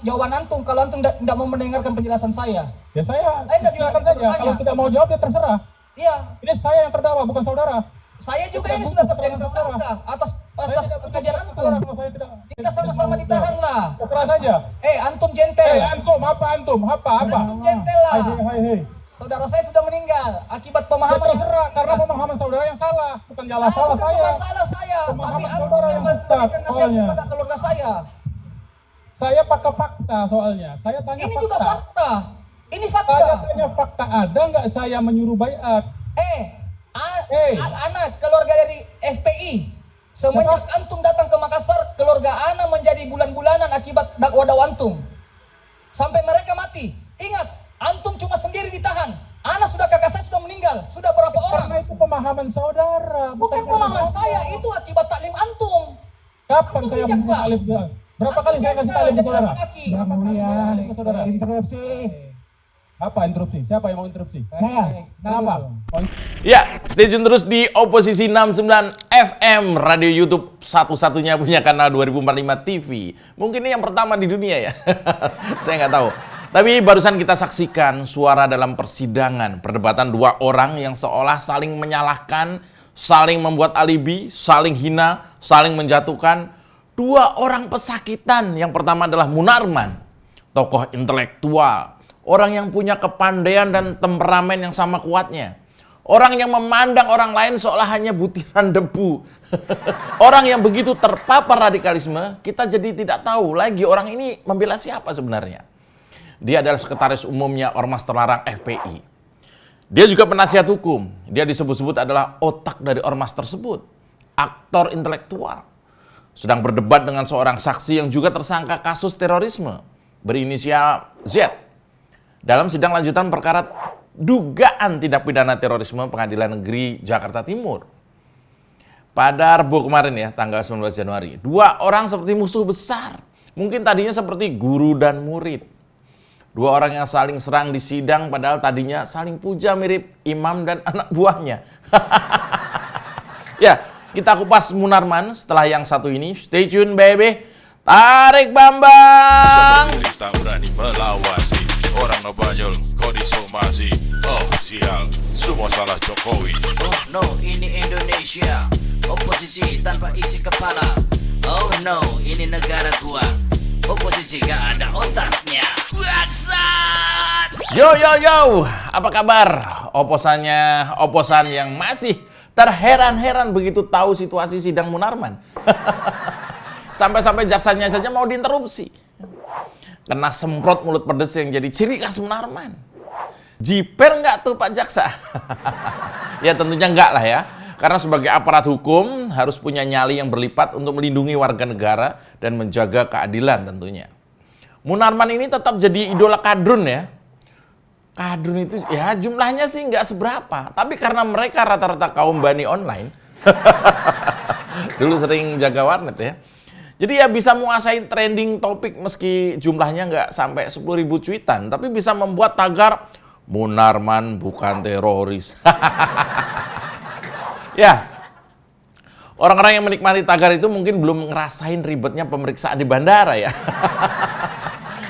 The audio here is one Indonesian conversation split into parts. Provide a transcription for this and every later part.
jawaban antum kalau antum tidak mau mendengarkan penjelasan saya. Ya saya silakan saja. Kalau tidak mau jawab ya terserah. Iya. Ini saya yang terdakwa, bukan saudara. Saya juga ini sudah terjadi tersangka atas kejadian antum. Kita sama-sama ditahan lah. Terserah saja. Antum jentel. Antum apa? Antum jentel lah. Hai. Saudara saya sudah meninggal akibat pemahaman. Terserah, karena pemahaman saudara yang salah, bukan salah saya. Bukan salah saya, tapi antum yang memberikan nasihat kepada keluarga saya. Saya pakai fakta soalnya. Saya tanya ini fakta. Juga fakta. Ini fakta. Saya tanya fakta. Ada nggak saya menyuruh baiat? Anak keluarga dari FPI. Semenjak antum datang ke Makassar, keluarga Ana menjadi bulan-bulanan akibat dakwah antum. Sampai mereka mati. Ingat, antum cuma sendiri ditahan. Ana sudah, kakak saya sudah meninggal. Sudah berapa orang? Karena itu pemahaman saudara. Bukan pemahaman saya, itu akibat taklim antum. Kapan saya taklim? Berapa kali saya kasih taklim ke saudara? Yang mulia, interupsi. Apa interupsi? Siapa yang mau interupsi? Saya. Kenapa? Ya, stay tune terus di Oposisi 69 FM, radio YouTube satu-satunya punya kanal 2045 TV. Mungkin ini yang pertama di dunia ya. Saya nggak tahu. Tapi barusan kita saksikan suara dalam persidangan, perdebatan dua orang yang seolah saling menyalahkan, saling membuat alibi, saling hina, saling menjatuhkan. Dua orang pesakitan. Yang pertama adalah Munarman, tokoh intelektual, orang yang punya kepandaian dan temperamen yang sama kuatnya. Orang yang memandang orang lain seolah hanya butiran debu. Orang yang begitu terpapar radikalisme, kita jadi tidak tahu lagi orang ini membela siapa sebenarnya. Dia adalah sekretaris umumnya Ormas Terlarang FPI. Dia juga penasihat hukum. Dia disebut-sebut adalah otak dari ormas tersebut. Aktor intelektual. Sedang berdebat dengan seorang saksi yang juga tersangka kasus terorisme berinisial Z. Dalam sidang lanjutan perkara dugaan tindak pidana terorisme Pengadilan Negeri Jakarta Timur. Pada Rabu kemarin ya, tanggal 19 Januari. Dua orang seperti musuh besar. Mungkin tadinya seperti guru dan murid. Dua orang yang saling serang di sidang padahal tadinya saling puja mirip imam dan anak buahnya. Ya, kita kupas Munarman setelah yang satu ini. Stay tune baby. Tarik Bambang. Tak berani melawan si orang nobanyol kau disomasi. Oh sial, semua salah Jokowi. Oh no, ini Indonesia, oposisi tanpa isi kepala. Oh no, ini negara gua, oposisi gak ada otaknya. Bangsat! Yo, apa kabar? Oposan yang masih terheran-heran begitu tahu situasi sidang Munarman. Sampai-sampai jasanya saja mau diinterupsi. Kena semprot mulut pedes yang jadi ciri khas Munarman. Jiper nggak tuh Pak Jaksa? Ya tentunya nggak lah ya. Karena sebagai aparat hukum harus punya nyali yang berlipat untuk melindungi warga negara dan menjaga keadilan tentunya. Munarman ini tetap jadi idola kadrun ya. Kadrun itu ya jumlahnya sih nggak seberapa. Tapi karena mereka rata-rata kaum bani online. Dulu sering jaga warnet ya. Jadi ya bisa menguasai trending topik meski jumlahnya nggak sampai 10.000 cuitan. Tapi bisa membuat tagar Munarman bukan teroris. Ya, orang-orang yang menikmati tagar itu mungkin belum ngerasain ribetnya pemeriksaan di bandara ya.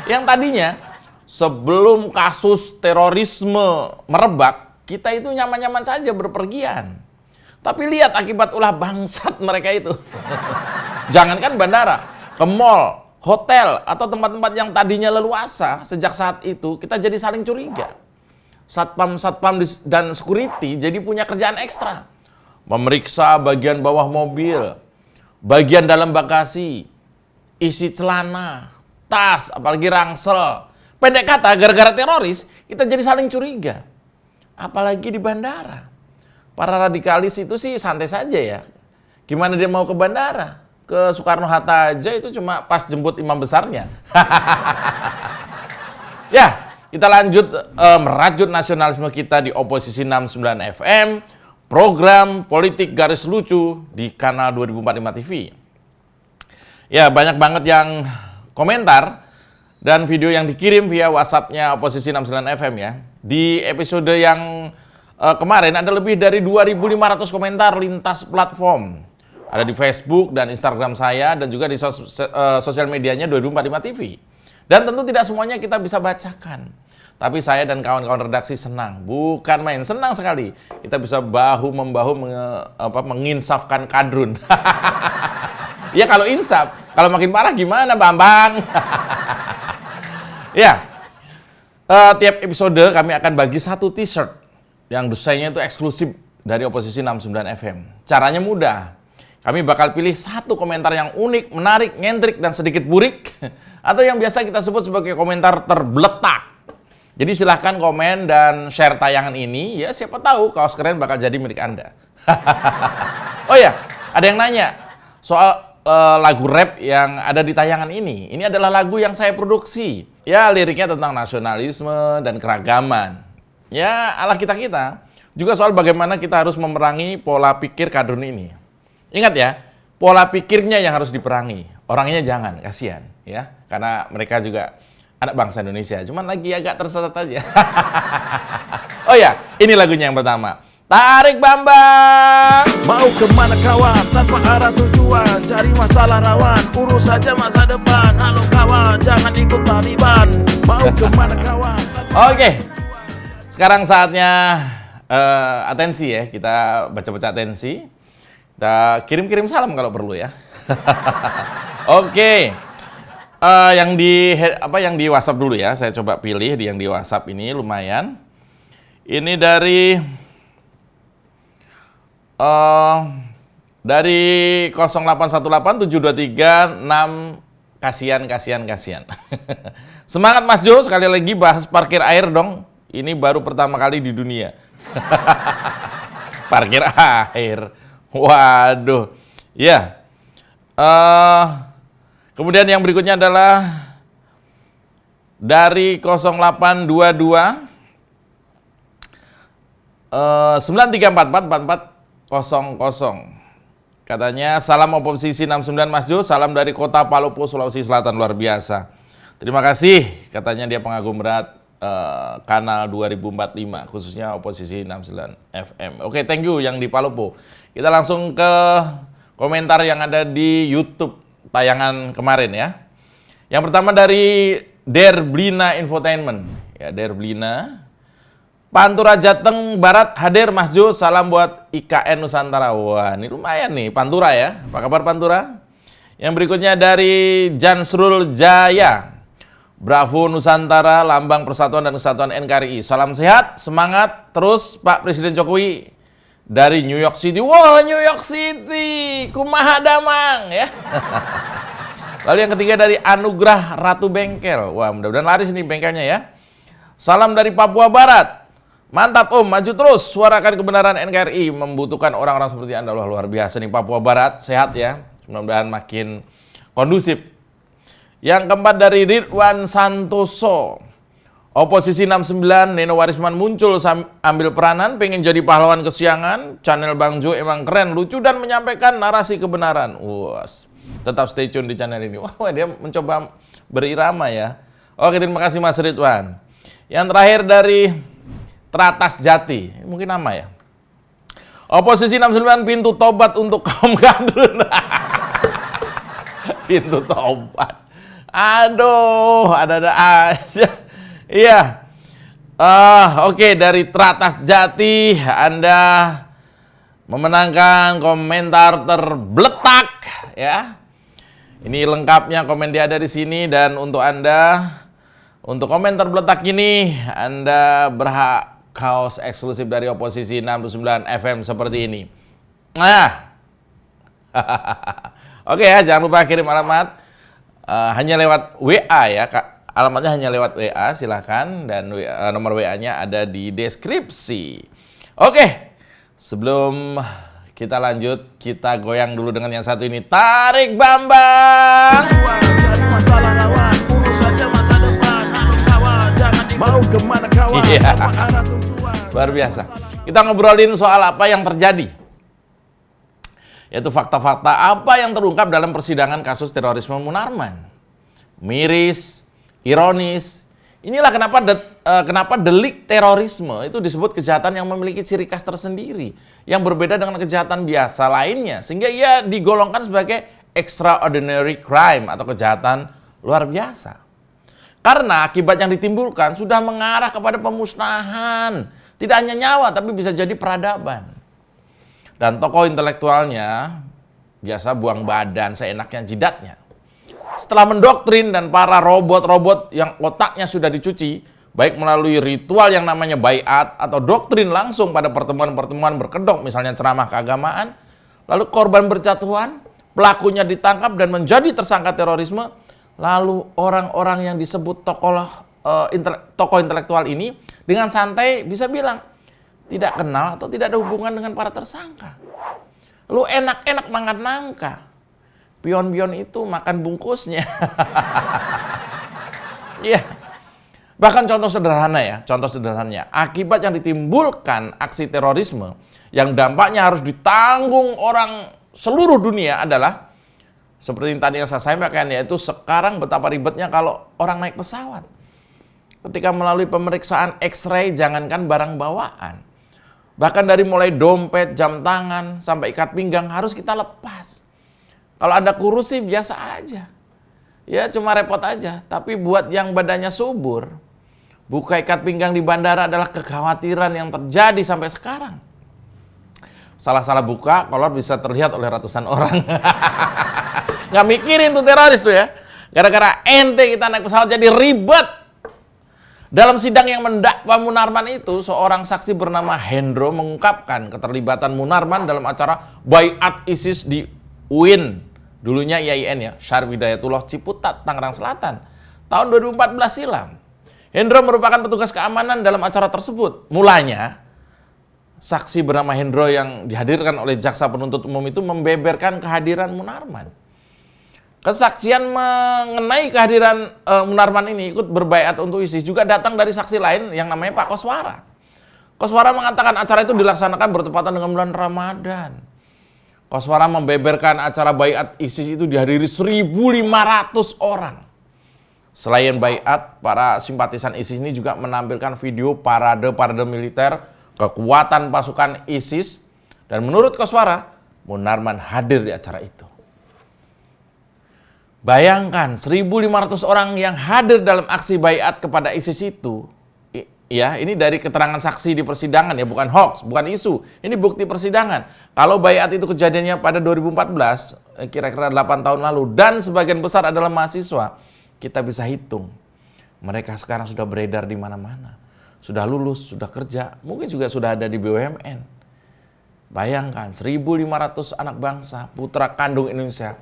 Yang tadinya sebelum kasus terorisme merebak, kita itu nyaman-nyaman saja berpergian. Tapi lihat akibat ulah bangsat mereka itu. Jangankan bandara, ke mall, hotel, atau tempat-tempat yang tadinya leluasa, sejak saat itu kita jadi saling curiga. Satpam dan security jadi punya kerjaan ekstra. Memeriksa bagian bawah mobil, bagian dalam bagasi, isi celana, tas, apalagi ransel. Pendek kata, gara-gara teroris, kita jadi saling curiga. Apalagi di bandara. Para radikalis itu sih santai saja ya. Gimana dia mau ke bandara? Ke Soekarno-Hatta aja itu cuma pas jemput imam besarnya. Ya, kita lanjut merajut nasionalisme kita di Oposisi 69 FM. Program politik garis lucu di kanal 2045 TV. Ya, banyak banget yang komentar dan video yang dikirim via WhatsApp-nya Oposisi 69 FM ya. Di episode yang kemarin ada lebih dari 2.500 komentar lintas platform. Ada di Facebook dan Instagram saya dan juga di sosial medianya 2045 TV. Dan tentu tidak semuanya kita bisa bacakan. Tapi saya dan kawan-kawan redaksi senang, bukan main, senang sekali. Kita bisa bahu-membahu menginsafkan kadrun. Ya kalau insaf, kalau makin parah gimana Bambang? Ya, tiap episode kami akan bagi satu t-shirt yang desainnya itu eksklusif dari Oposisi 69 FM. Caranya mudah. Kami bakal pilih satu komentar yang unik, menarik, nyentrik, dan sedikit burik. Atau yang biasa kita sebut sebagai komentar terbeletak. Jadi silahkan komen dan share tayangan ini. Ya siapa tahu kaos keren bakal jadi milik Anda. Oh ya, ada yang nanya soal lagu rap yang ada di tayangan ini. Ini adalah lagu yang saya produksi. Ya liriknya tentang nasionalisme dan keragaman. Ya ala kita-kita. Juga soal bagaimana kita harus memerangi pola pikir kadrun ini. Ingat ya, pola pikirnya yang harus diperangi. Orangnya jangan, kasihan ya. Karena mereka juga anak bangsa Indonesia. Cuman lagi agak tersesat aja. Oh ya, ini lagunya yang pertama. Tarik Bambang. Mau kemana kawan tanpa arah tujuan, cari masalah rawan, urus saja masa depan. Halo kawan, jangan ikut Taliban. Mau kemana kawan. Oke, sekarang saatnya atensi ya. Kita baca-baca atensi. Kita kirim-kirim salam kalau perlu ya. Oke. Yang di WhatsApp dulu ya. Saya coba pilih yang di WhatsApp ini lumayan. Ini dari 0818723 kasihan. Semangat Mas Jo, sekali lagi bahas parkir air dong. Ini baru pertama kali di dunia. Parkir air. Waduh. Ya. Kemudian yang berikutnya adalah dari 0822 93444400. Katanya salam Oposisi 69 Mas Jo, salam dari kota Palopo, Sulawesi Selatan, luar biasa. Terima kasih, katanya dia pengagum berat kanal 2045, khususnya Oposisi 69 FM. Oke, thank you yang di Palopo. Kita langsung ke komentar yang ada di YouTube tayangan kemarin ya. Yang pertama dari Derblina Infotainment. Ya, Derblina. Pantura Jateng Barat hadir Mas Jo, salam buat IKN Nusantara. Wah, ini lumayan nih Pantura ya. Apa kabar Pantura? Yang berikutnya dari Jansrul Jaya. Bravo Nusantara, lambang persatuan dan kesatuan NKRI. Salam sehat, semangat terus Pak Presiden Jokowi dari New York City. Wah, New York City, kumaha damang ya. Lalu yang ketiga dari Anugrah Ratu Bengkel. Wah, mudah-mudahan laris ini bengkelnya ya. Salam dari Papua Barat. Mantap Om, maju terus, suarakan kebenaran NKRI, membutuhkan orang-orang seperti Anda. Wah, luar biasa nih Papua Barat, sehat ya. Mudah-mudahan makin kondusif. Yang keempat dari Ridwan Santoso. Oposisi 69, Neno Warisman muncul ambil peranan, pengen jadi pahlawan kesiangan. Channel Bang Jo emang keren, lucu dan menyampaikan narasi kebenaran. Was, tetap stay tune di channel ini. Wah, dia mencoba berirama ya. Oke, terima kasih Mas Ridwan. Yang terakhir dari Teratas Jati, mungkin nama ya. Oposisi 69, pintu tobat untuk kaum kadrun. Pintu tobat. Aduh, ada-ada aja. Iya. Oke, dari Teratas Jati, Anda memenangkan komentar terbeletak ya. Ini lengkapnya komen dia ada di sini, dan untuk Anda, untuk komen terbeletak ini, Anda berhak kaos eksklusif dari Oposisi 69 FM seperti ini. Nah. Oke ya, jangan lupa kirim alamat. Hanya lewat WA ya, Kak. Alamatnya hanya lewat WA, silahkan. Dan nomor WA-nya ada di deskripsi. Oke, sebelum kita lanjut, kita goyang dulu dengan yang satu ini. Tarik Bambang. Cari masalah rawan, urus saja masa depan. Halo kawan, jangan ikut. Mau kemana kawan tanpa arah tujuan. Luar biasa. Kita ngobrolin soal apa yang terjadi, yaitu fakta-fakta apa yang terungkap dalam persidangan kasus terorisme Munarman. Miris, ironis. Inilah kenapa delik terorisme itu disebut kejahatan yang memiliki ciri khas tersendiri, yang berbeda dengan kejahatan biasa lainnya, sehingga ia digolongkan sebagai extraordinary crime atau kejahatan luar biasa. Karena akibat yang ditimbulkan sudah mengarah kepada pemusnahan. Tidak hanya nyawa, tapi bisa jadi peradaban. Dan tokoh intelektualnya biasa buang badan seenaknya jidatnya. Setelah mendoktrin dan para robot-robot yang otaknya sudah dicuci, baik melalui ritual yang namanya baiat atau doktrin langsung pada pertemuan-pertemuan berkedok, misalnya ceramah keagamaan, lalu korban berjatuhan, pelakunya ditangkap dan menjadi tersangka terorisme, lalu orang-orang yang disebut tokoh intelektual ini dengan santai bisa bilang tidak kenal atau tidak ada hubungan dengan para tersangka. Lu enak-enak makan nangka. Pion-pion itu makan bungkusnya. Iya. Bahkan contoh sederhananya, akibat yang ditimbulkan aksi terorisme yang dampaknya harus ditanggung orang seluruh dunia adalah seperti yang tadi yang saya sampaikan, yaitu sekarang betapa ribetnya kalau orang naik pesawat. Ketika melalui pemeriksaan X-ray, jangankan barang bawaan. Bahkan dari mulai dompet, jam tangan, sampai ikat pinggang harus kita lepas. Kalau ada kurus sih biasa aja. Ya cuma repot aja. Tapi buat yang badannya subur, buka ikat pinggang di bandara adalah kekhawatiran yang terjadi sampai sekarang. Salah-salah buka, kolor bisa terlihat oleh ratusan orang. Nggak mikirin tuh teroris tuh ya. Gara-gara ente kita naik pesawat jadi ribet. Dalam sidang yang mendakwa Munarman itu, seorang saksi bernama Hendro mengungkapkan keterlibatan Munarman dalam acara Baiat ISIS di UIN. Dulunya IAIN ya, Syarif Hidayatullah Ciputat, Tangerang Selatan. Tahun 2014 silam. Hendro merupakan petugas keamanan dalam acara tersebut. Mulanya, saksi bernama Hendro yang dihadirkan oleh jaksa penuntut umum itu membeberkan kehadiran Munarman. Kesaksian mengenai kehadiran Munarman ini ikut berbaiat untuk ISIS juga datang dari saksi lain yang namanya Pak Koswara. Koswara mengatakan acara itu dilaksanakan bertepatan dengan bulan Ramadan. Koswara membeberkan acara baiat ISIS itu dihadiri 1.500 orang. Selain baiat, para simpatisan ISIS ini juga menampilkan video parade militer, kekuatan pasukan ISIS, dan menurut Koswara, Munarman hadir di acara itu. Bayangkan 1.500 orang yang hadir dalam aksi baiat kepada ISIS itu. Ya, ini dari keterangan saksi di persidangan ya, bukan hoax, bukan isu. Ini bukti persidangan. Kalau baiat itu kejadiannya pada 2014, kira-kira 8 tahun lalu, dan sebagian besar adalah mahasiswa, kita bisa hitung. Mereka sekarang sudah beredar di mana-mana. Sudah lulus, sudah kerja, mungkin juga sudah ada di BUMN. Bayangkan, 1.500 anak bangsa, putra kandung Indonesia,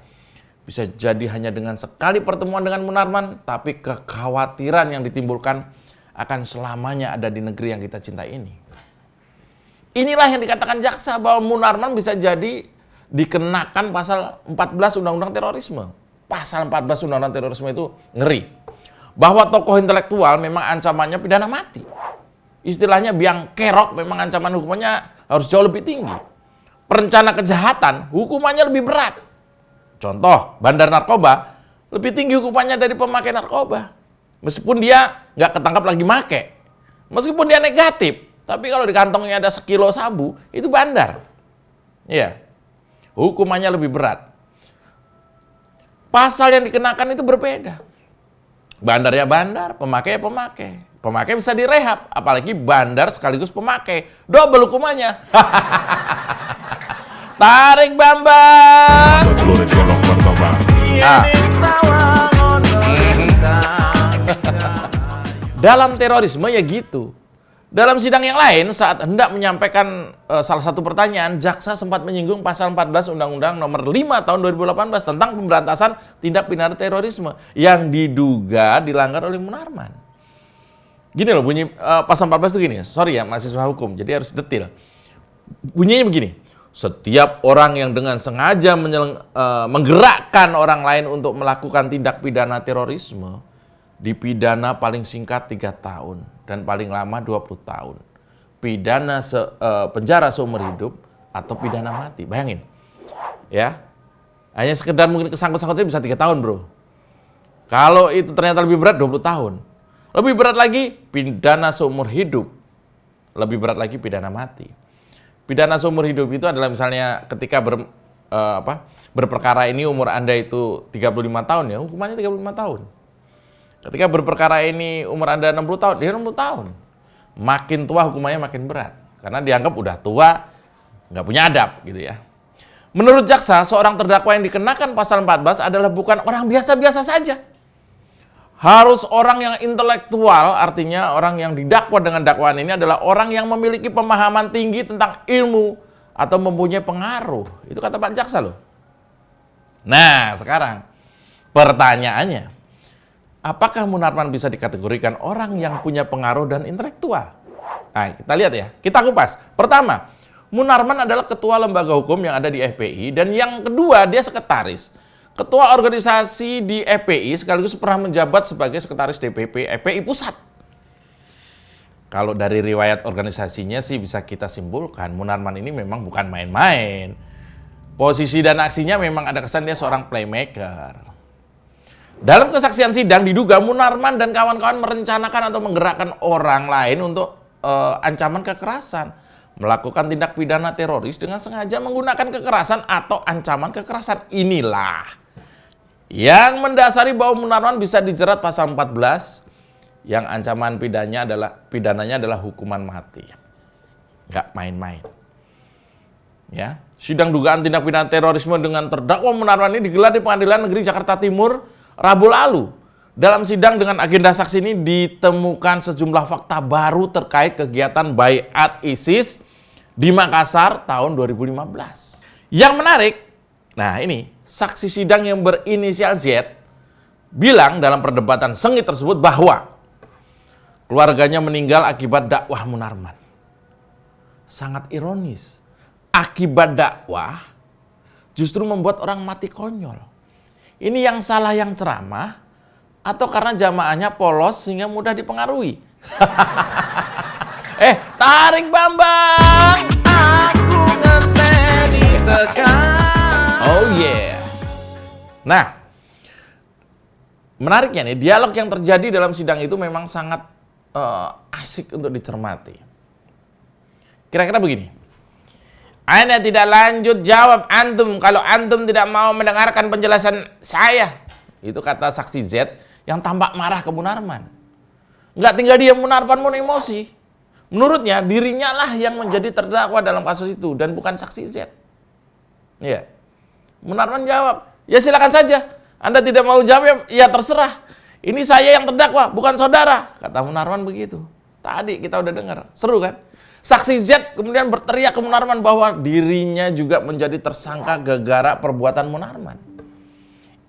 bisa jadi hanya dengan sekali pertemuan dengan Munarman, tapi kekhawatiran yang ditimbulkan akan selamanya ada di negeri yang kita cintai ini. Inilah yang dikatakan jaksa bahwa Munarman bisa jadi dikenakan pasal 14 Undang-Undang Terorisme. Pasal 14 Undang-Undang Terorisme itu ngeri. Bahwa tokoh intelektual memang ancamannya pidana mati. Istilahnya biang kerok, memang ancaman hukumannya harus jauh lebih tinggi. Perencana kejahatan hukumannya lebih berat. Contoh, bandar narkoba lebih tinggi hukumannya dari pemakai narkoba. Meskipun dia nggak ketangkap lagi make. Meskipun dia negatif. Tapi kalau di kantongnya ada sekilo sabu, itu bandar. Iya. Hukumannya lebih berat. Pasal yang dikenakan itu berbeda. Bandar ya bandar, pemakai ya pemakai. Pemakai bisa direhab. Apalagi bandar sekaligus pemakai. Double hukumannya. Tarik Bambang. Nah. Dalam terorisme ya gitu. Dalam sidang yang lain, saat hendak menyampaikan salah satu pertanyaan, jaksa sempat menyinggung pasal 14 Undang-Undang Nomor 5 Tahun 2018 tentang pemberantasan tindak pidana terorisme yang diduga dilanggar oleh Munarman. Gini loh bunyi pasal 14 itu gini, sorry ya mahasiswa hukum, jadi harus detail. Bunyinya begini, setiap orang yang dengan sengaja menggerakkan orang lain untuk melakukan tindak pidana terorisme dipidana paling singkat 3 tahun dan paling lama 20 tahun. Pidana penjara seumur hidup atau pidana mati. Bayangin. Ya. Hanya sekedar mungkin kesangkut-sangkutnya bisa 3 tahun, Bro. Kalau itu ternyata lebih berat 20 tahun. Lebih berat lagi pidana seumur hidup. Lebih berat lagi pidana mati. Pidana seumur hidup itu adalah misalnya ketika berperkara ini umur Anda itu 35 tahun ya, hukumannya 35 tahun. Ketika berperkara ini umur Anda 60 tahun, dia 60 tahun. Makin tua hukumannya makin berat. Karena dianggap udah tua, nggak punya adab gitu ya. Menurut jaksa, seorang terdakwa yang dikenakan pasal 14 adalah bukan orang biasa-biasa saja. Harus orang yang intelektual, artinya orang yang didakwa dengan dakwaan ini adalah orang yang memiliki pemahaman tinggi tentang ilmu atau mempunyai pengaruh. Itu kata Pak Jaksa loh. Nah, sekarang pertanyaannya, apakah Munarman bisa dikategorikan orang yang punya pengaruh dan intelektual? Nah, kita lihat ya, kita kupas. Pertama, Munarman adalah ketua lembaga hukum yang ada di FPI, dan yang kedua, dia sekretaris. Ketua organisasi di FPI sekaligus pernah menjabat sebagai sekretaris DPP FPI Pusat. Kalau dari riwayat organisasinya sih bisa kita simpulkan, Munarman ini memang bukan main-main. Posisi dan aksinya memang ada kesan dia seorang playmaker. Dalam kesaksian sidang diduga Munarman dan kawan-kawan merencanakan atau menggerakkan orang lain untuk ancaman kekerasan, melakukan tindak pidana teroris dengan sengaja menggunakan kekerasan atau ancaman kekerasan. Inilah yang mendasari bahwa Munarman bisa dijerat pasal 14 yang ancaman pidananya adalah hukuman mati. Nggak main-main. Ya, sidang dugaan tindak pidana terorisme dengan terdakwa Munarman ini digelar di Pengadilan Negeri Jakarta Timur Rabu lalu. Dalam sidang dengan agenda saksi ini ditemukan sejumlah fakta baru terkait kegiatan Baiat ISIS di Makassar tahun 2015. Yang menarik, nah ini, saksi sidang yang berinisial Z bilang dalam perdebatan sengit tersebut bahwa keluarganya meninggal akibat dakwah Munarman. Sangat ironis. Akibat dakwah justru membuat orang mati konyol. Ini yang salah yang ceramah atau karena jamaahnya polos sehingga mudah dipengaruhi? Tarik Bambang, aku ngeteni tekan. Oh yeah. Nah, menariknya nih, dialog yang terjadi dalam sidang itu memang sangat asik untuk dicermati. Kira-kira begini. Ana tidak lanjut jawab antum kalau antum tidak mau mendengarkan penjelasan saya. Itu kata saksi Z yang tampak marah ke Munarman. Nggak tinggal dia, Munarman pun emosi. Menurutnya dirinya lah yang menjadi terdakwa dalam kasus itu dan bukan saksi Z. Ya. Munarman jawab, ya silakan saja. Anda tidak mau jawab, ya terserah. Ini saya yang terdakwa, bukan saudara. Kata Munarman begitu. Tadi kita udah dengar, seru kan? Saksi Z kemudian berteriak ke Munarman bahwa dirinya juga menjadi tersangka gara-gara perbuatan Munarman.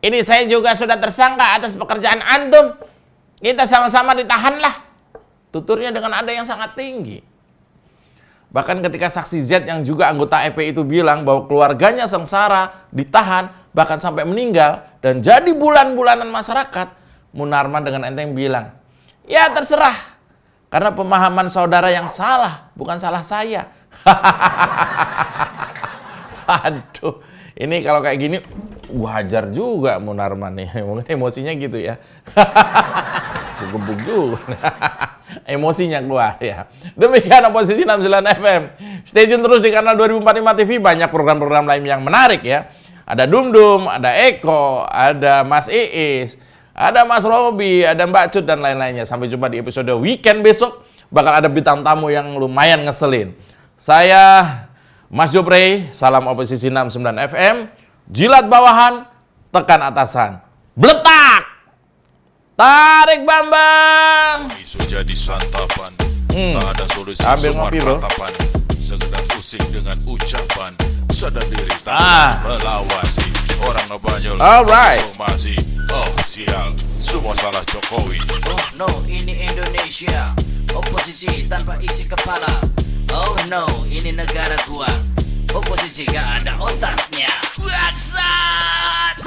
Ini saya juga sudah tersangka atas pekerjaan antum. Kita sama-sama ditahanlah. Tuturnya dengan nada yang sangat tinggi. Bahkan ketika saksi Z yang juga anggota FPI itu bilang bahwa keluarganya sengsara, ditahan, bahkan sampai meninggal, dan jadi bulan-bulanan masyarakat, Munarman dengan enteng bilang, ya terserah. Karena pemahaman saudara yang salah, bukan salah saya. Aduh, ini kalau kayak gini wajar juga Munarman nih. Mungkin emosinya gitu ya. Gebuk juga. Emosinya keluar ya. Demikian Oposisi 69 FM. Stay tune terus di kanal 2045 TV. Banyak program-program lain yang menarik ya. Ada Dum-Dum, ada Eko, ada Mas Iis, ada Mas Robi, ada Mbak Cut, dan lain-lainnya. Sampai jumpa di episode weekend besok. Bakal ada bintang tamu yang lumayan ngeselin. Saya Mas Jopre, salam Oposisi 69 FM. Jilat bawahan, tekan atasan. Bletak! Tarik Bambang! Isu jadi santapan, tak ada solusi Ambil semua ngopi, bro. ratapan. Sekedar pusing dengan ucapan, sadar diri tanpa melawan si orang ngebanyol. Alright. Somasi, oh sial, semua salah Jokowi. Oh no, ini Indonesia. Oposisi tanpa isi kepala. Oh no, ini negara gua. Oposisi gak ada otaknya. Bangsat!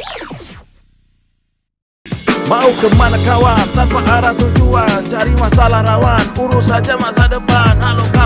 Mau kemana kawan, tanpa arah tujuan. Cari masalah rawan, urus saja masa depan. Halo kawan.